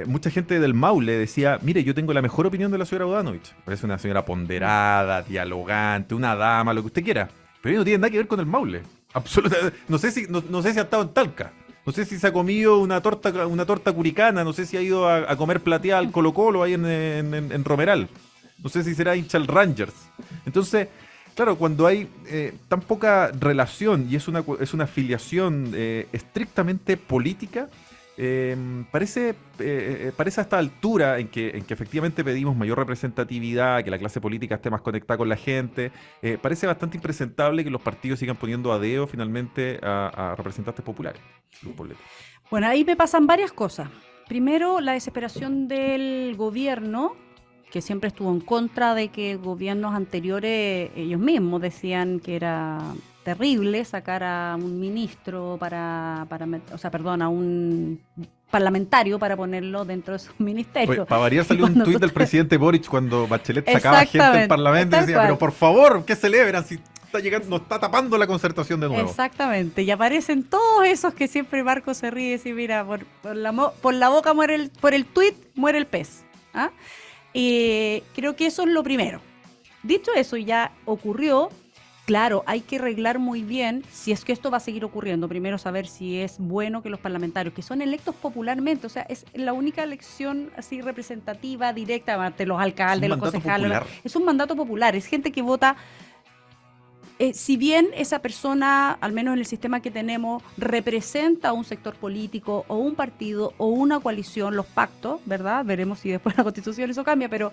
mucha gente del Maule decía, mire, yo tengo la mejor opinión de la señora Bodanovich. Parece una señora ponderada, dialogante, una dama, lo que usted quiera. Pero no tiene nada que ver con el Maule. Absolutamente. No sé si ha estado en Talca. No sé si se ha comido una torta curicana. No sé si ha ido a comer plateada al Colo-Colo ahí en Romeral. No sé si será hincha al Rangers. Entonces, claro, cuando hay tan poca relación y es una afiliación estrictamente política, parece a esta altura en que efectivamente pedimos mayor representatividad, que la clase política esté más conectada con la gente, parece bastante impresentable que los partidos sigan poniendo a dedo finalmente a representantes populares. Bueno, ahí me pasan varias cosas. Primero, la desesperación del gobierno, que siempre estuvo en contra de que gobiernos anteriores, ellos mismos decían que era terrible sacar a un ministro a un parlamentario para ponerlo dentro de su ministerio. Para variar salió un tuit del presidente Boric cuando Bachelet sacaba gente del parlamento y decía, pero por favor, ¿qué celebran si nos está tapando la concertación de nuevo? Exactamente, y aparecen todos esos que siempre Marco se ríe y dice, mira, por la boca por el tuit muere el pez. ¿Ah? Creo que eso es lo primero. Dicho eso, ya ocurrió. Claro, hay que arreglar muy bien si es que esto va a seguir ocurriendo. Primero saber si es bueno que los parlamentarios, que son electos popularmente, o sea, es la única elección así representativa, directa, ante los Es un alcaldes, los mandato concejales, popular. es un mandato popular, es gente que vota. Si bien esa persona, al menos en el sistema que tenemos, representa a un sector político o un partido o una coalición, los pactos, ¿verdad? Veremos si después la Constitución eso cambia, pero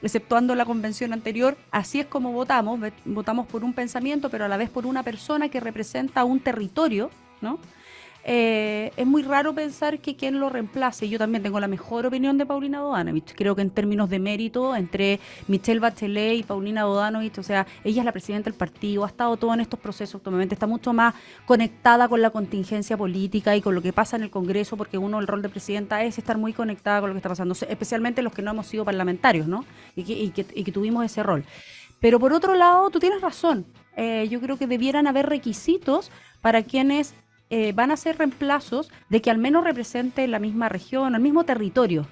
exceptuando la convención anterior, así es como votamos. Votamos por un pensamiento, pero a la vez por una persona que representa un territorio, ¿no? Es muy raro pensar que quien lo reemplace. Yo también tengo la mejor opinión de Paulina Bodanovich. Creo que en términos de mérito, entre Michelle Bachelet y Paulina Bodanovich, o sea, ella es la presidenta del partido, ha estado todo en estos procesos, obviamente está mucho más conectada con la contingencia política y con lo que pasa en el Congreso, porque uno, el rol de presidenta es estar muy conectada con lo que está pasando, especialmente los que no hemos sido parlamentarios, ¿no? Y que tuvimos ese rol. Pero por otro lado, tú tienes razón. Yo creo que debieran haber requisitos para quienes van a ser reemplazos de que al menos represente la misma región, el mismo territorio,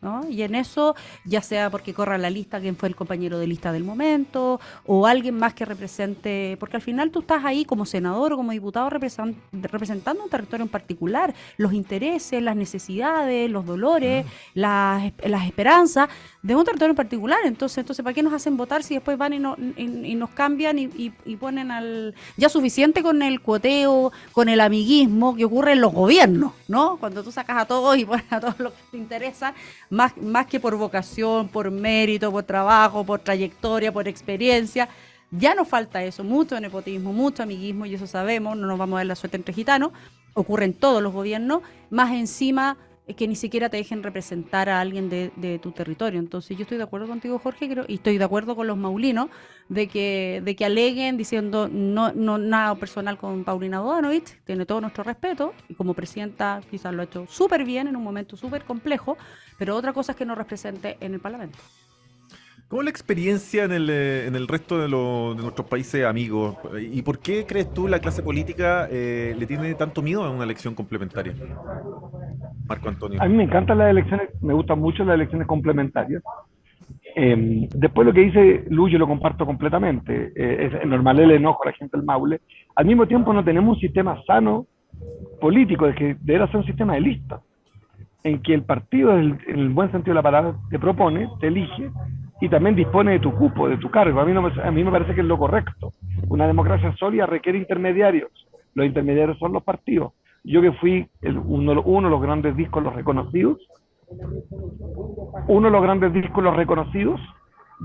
¿no? Y en eso, ya sea porque corra la lista quien fue el compañero de lista del momento, o alguien más que represente, porque al final tú estás ahí como senador o como diputado representando un territorio en particular, los intereses, las necesidades, los dolores, las esperanzas de un territorio en particular. Entonces, ¿para qué nos hacen votar si después van y nos cambian y ponen al... Ya suficiente con el cuoteo, con el amiguismo que ocurre en los gobiernos, ¿no? Cuando tú sacas a todos y pones a todos los que te interesa, más que por vocación, por mérito, por trabajo, por trayectoria, por experiencia. Ya nos falta eso, mucho nepotismo, mucho amiguismo, y eso sabemos, no nos vamos a dar la suerte entre gitanos, ocurre en todos los gobiernos, más encima que ni siquiera te dejen representar a alguien de tu territorio. Entonces yo estoy de acuerdo contigo, Jorge, y estoy de acuerdo con los maulinos de que aleguen diciendo no nada personal con Paulina Bodanovich, tiene todo nuestro respeto, y como presidenta quizás lo ha hecho súper bien en un momento súper complejo, pero otra cosa es que no represente en el Parlamento. ¿Cómo es la experiencia en el resto de nuestros países amigos? ¿Y por qué crees tú la clase política le tiene tanto miedo a una elección complementaria? Marco Antonio. A mí me encantan las elecciones, me gustan mucho las elecciones complementarias. Después lo que dice Lu, yo lo comparto completamente. Es normal el enojo a la gente del Maule. Al mismo tiempo no tenemos un sistema sano político, es que debería ser un sistema de listas, en que el partido, en el buen sentido de la palabra, te propone, te elige y también dispone de tu cupo, de tu cargo. A mí me parece que es lo correcto. Una democracia sólida requiere intermediarios. Los intermediarios son los partidos. Yo que fui uno de los grandes discos, los reconocidos,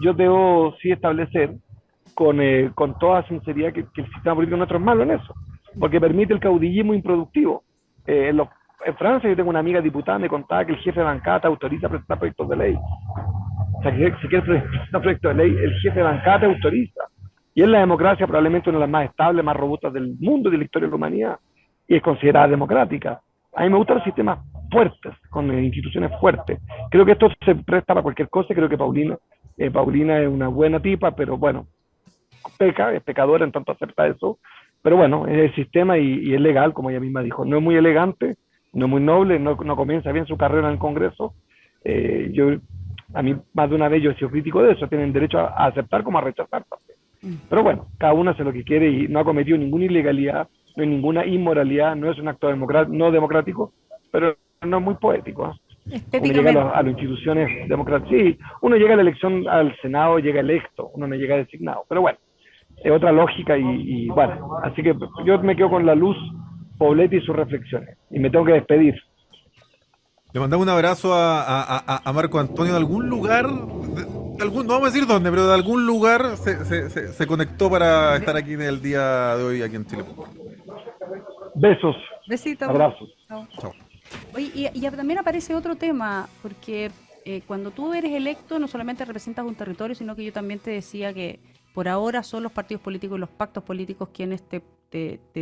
yo debo sí establecer con toda sinceridad que el sistema político nuestro es malo en eso, porque permite el caudillismo improductivo. En Francia yo tengo una amiga diputada, me contaba que el jefe de bancada te autoriza a presentar proyectos de ley. O sea, que si quieres presentar un proyecto de ley, el jefe de bancada te autoriza. Y es la democracia probablemente una de las más estables, más robustas del mundo y de la historia de la humanidad, y es considerada democrática. A mí me gustan los sistemas fuertes, con instituciones fuertes. Creo que esto se presta para cualquier cosa. Creo que Paulina es una buena tipa, pero bueno, es pecadora en tanto acepta eso. Pero bueno, es el sistema y es legal, como ella misma dijo. No es muy elegante, no es muy noble, no comienza bien su carrera en el Congreso. A mí más de una vez yo he sido crítico de eso. Tienen derecho a aceptar como a rechazar también. Pero bueno, cada uno hace lo que quiere y no ha cometido ninguna ilegalidad, no hay ninguna inmoralidad, no es un acto no democrático, pero no es muy poético. Uno llega a las instituciones democráticas. Sí, uno llega a la elección al Senado, llega electo, uno no llega designado. Pero bueno, es otra lógica y bueno, así que yo me quedo con la Luz Poblete y sus reflexiones. Y me tengo que despedir. Le mandamos un abrazo a Marco Antonio de algún lugar, no vamos a decir dónde, pero de algún lugar se conectó para estar aquí en el día de hoy aquí en Chile. Besos. Besitos. Abrazos. Chao. Oye, y también aparece otro tema, porque cuando tú eres electo no solamente representas un territorio, sino que yo también te decía que por ahora son los partidos políticos y los pactos políticos quienes te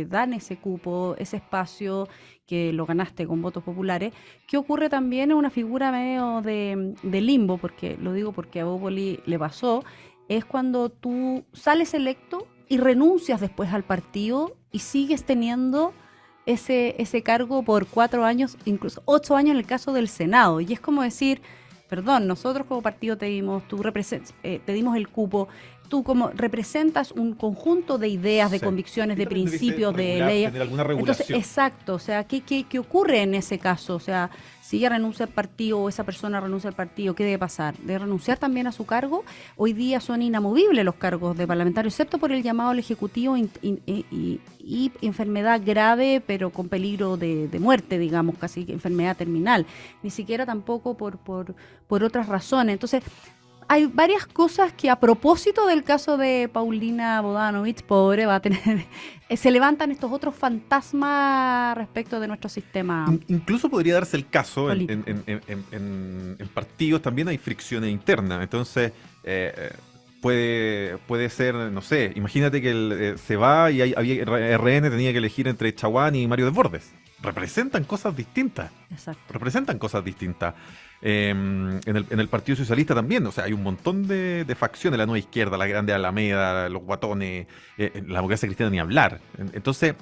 dan ese cupo, ese espacio que lo ganaste con votos populares. ¿Qué ocurre también en una figura medio de limbo? Porque lo digo porque a Bópoli le pasó, es cuando tú sales electo y renuncias después al partido y sigues teniendo ese cargo por 4 años, incluso 8 años en el caso del Senado. Y es como decir, perdón, nosotros como partido te dimos el cupo, tú como representas un conjunto de ideas, de Sí. convicciones, Y de también principios, debiese de regular, leyes. tener alguna Entonces, regulación. exacto, o sea, ¿qué ocurre en ese caso? O sea, si ella renuncia al partido o esa persona renuncia al partido, ¿qué debe pasar? ¿Debe renunciar también a su cargo? Hoy día son inamovibles los cargos de parlamentario, excepto por el llamado al Ejecutivo y enfermedad grave, pero con peligro de muerte, digamos, casi que enfermedad terminal. Ni siquiera tampoco por otras razones. Entonces, hay varias cosas que a propósito del caso de Paulina Bodanovich, pobre, va a tener, se levantan estos otros fantasmas respecto de nuestro sistema Incluso podría darse el caso, político. en partidos también hay fricciones internas, entonces puede ser, no sé, imagínate que se va y RN tenía que elegir entre Chaguán y Mario Desbordes. Representan cosas distintas. Exacto. Representan cosas distintas. En el Partido Socialista también, o sea, hay un montón de facciones, la Nueva Izquierda, la Grande Alameda, los guatones, la Democracia Cristiana ni hablar. Entonces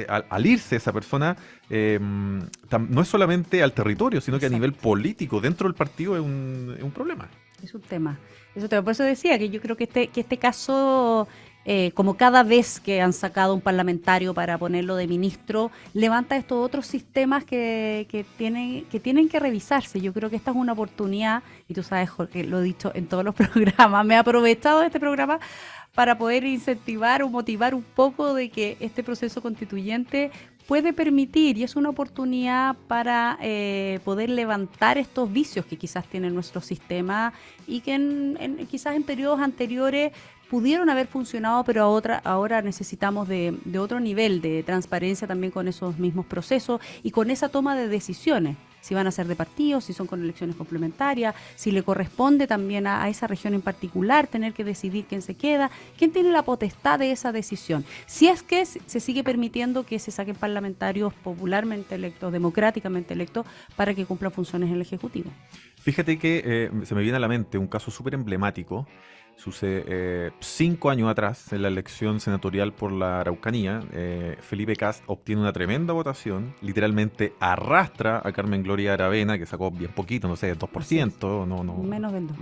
al irse esa persona, no es solamente al territorio, sino que a Exacto. nivel político, dentro del partido es un problema. Es un tema. Por eso decía que yo creo que este caso, como cada vez que han sacado un parlamentario para ponerlo de ministro, levanta estos otros sistemas que tienen que revisarse. Yo creo que esta es una oportunidad, y tú sabes, Jorge, lo he dicho en todos los programas, me he aprovechado de este programa para poder incentivar o motivar un poco de que este proceso constituyente puede permitir, y es una oportunidad para poder levantar estos vicios que quizás tiene nuestro sistema y que quizás en periodos anteriores pudieron haber funcionado, pero ahora necesitamos de otro nivel de transparencia también con esos mismos procesos y con esa toma de decisiones. Si van a ser de partidos, si son con elecciones complementarias, si le corresponde también a esa región en particular tener que decidir quién se queda, quién tiene la potestad de esa decisión. Si es que se sigue permitiendo que se saquen parlamentarios popularmente electos, democráticamente electos, para que cumplan funciones en el Ejecutivo. Fíjate que se me viene a la mente un caso súper emblemático. Sucede 5 años atrás, en la elección senatorial por la Araucanía, Felipe Kast obtiene una tremenda votación, literalmente arrastra a Carmen Gloria Aravena, que sacó bien poquito, no sé, 2%, Menos del 2.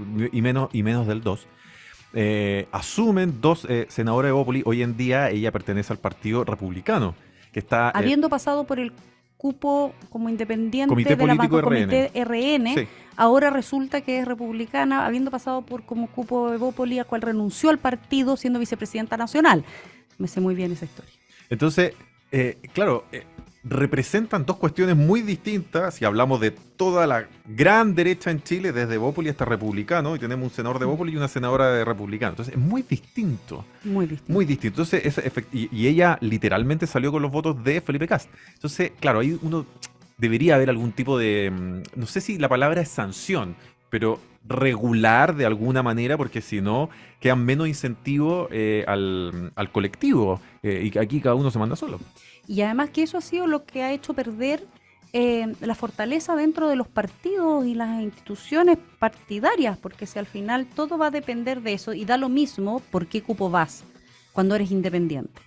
y menos del 2%. Asumen dos senadoras de Bópoli. Hoy en día ella pertenece al Partido Republicano, que está... Habiendo pasado por el cupo como independiente Comité de la Político Comité RN, Sí. ahora resulta que es republicana, habiendo pasado por como cupo de Bópoli, a cual renunció al partido siendo vicepresidenta nacional. Me sé muy bien esa historia. Entonces, claro, representan dos cuestiones muy distintas. Si hablamos de toda la gran derecha en Chile, desde Bópoli hasta Republicano, y tenemos un senador de Bópoli y una senadora de Republicano. Entonces, es muy distinto. Muy distinto. Muy distinto. Entonces, y ella literalmente salió con los votos de Felipe Kast. Entonces, claro, ahí uno debería haber algún tipo de, no sé si la palabra es sanción, pero regular de alguna manera, porque si no, quedan menos incentivos al colectivo, y que aquí cada uno se manda solo. Y además que eso ha sido lo que ha hecho perder la fortaleza dentro de los partidos y las instituciones partidarias, porque si al final todo va a depender de eso, y da lo mismo por qué cupo vas cuando eres independiente.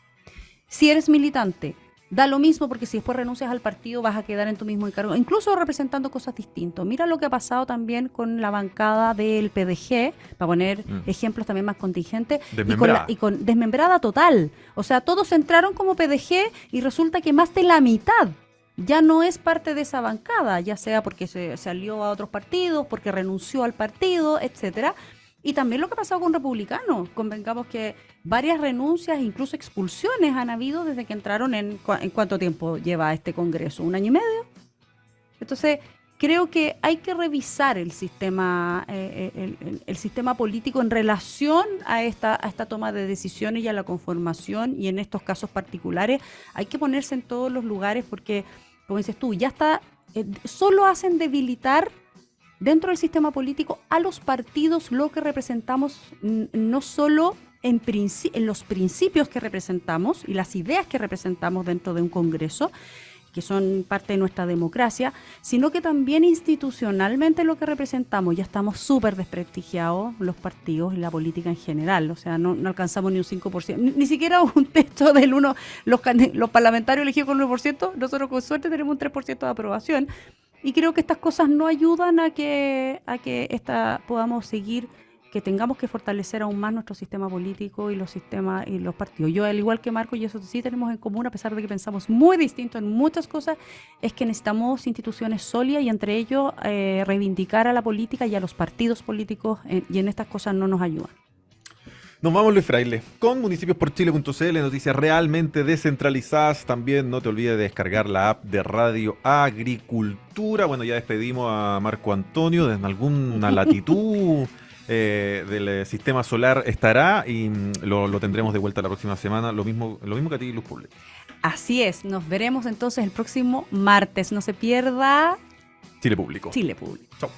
Si eres militante, da lo mismo, porque si después renuncias al partido vas a quedar en tu mismo encargo, incluso representando cosas distintas. Mira lo que ha pasado también con la bancada del PDG, para poner ejemplos también más contingentes, Desmembrada. y con desmembrada total. O sea, todos entraron como PDG y resulta que más de la mitad ya no es parte de esa bancada, ya sea porque se salió a otros partidos, porque renunció al partido, etcétera. Y también lo que ha pasado con Republicanos. Convengamos que varias renuncias, incluso expulsiones, han habido desde que entraron ¿en cuánto tiempo lleva este Congreso? ¿1 año y medio? Entonces, creo que hay que revisar el sistema político en relación a esta toma de decisiones y a la conformación, y en estos casos particulares hay que ponerse en todos los lugares porque, como dices tú, ya está, solo hacen debilitar dentro del sistema político a los partidos lo que representamos, no solo en los principios que representamos y las ideas que representamos dentro de un Congreso, que son parte de nuestra democracia, sino que también institucionalmente lo que representamos. Ya estamos súper desprestigiados los partidos y la política en general, o sea, no alcanzamos ni un 5%, ni siquiera un techo del 1%, los parlamentarios elegidos con 1%, nosotros con suerte tenemos un 3% de aprobación. Y creo que estas cosas no ayudan a que podamos seguir que tengamos que fortalecer aún más nuestro sistema político y los sistemas y los partidos. Yo, al igual que Marco, y eso sí tenemos en común, a pesar de que pensamos muy distinto en muchas cosas, es que necesitamos instituciones sólidas y entre ellos reivindicar a la política y a los partidos políticos y en estas cosas no nos ayudan. Nos vamos, Luis Fraile, con municipios-por-chile.cl, noticias realmente descentralizadas. También no te olvides de descargar la app de Radio Agricultura. Bueno, ya despedimos a Marco Antonio, desde alguna latitud del sistema solar estará y lo tendremos de vuelta la próxima semana, lo mismo que a ti, Luz Public. Así es, nos veremos entonces el próximo martes. No se pierda Chile Público. Chile Público. Chau.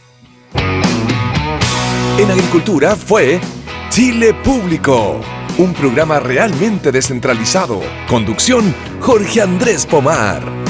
En Agricultura fue Chile Público, un programa realmente descentralizado. Conducción, Jorge Andrés Pomar.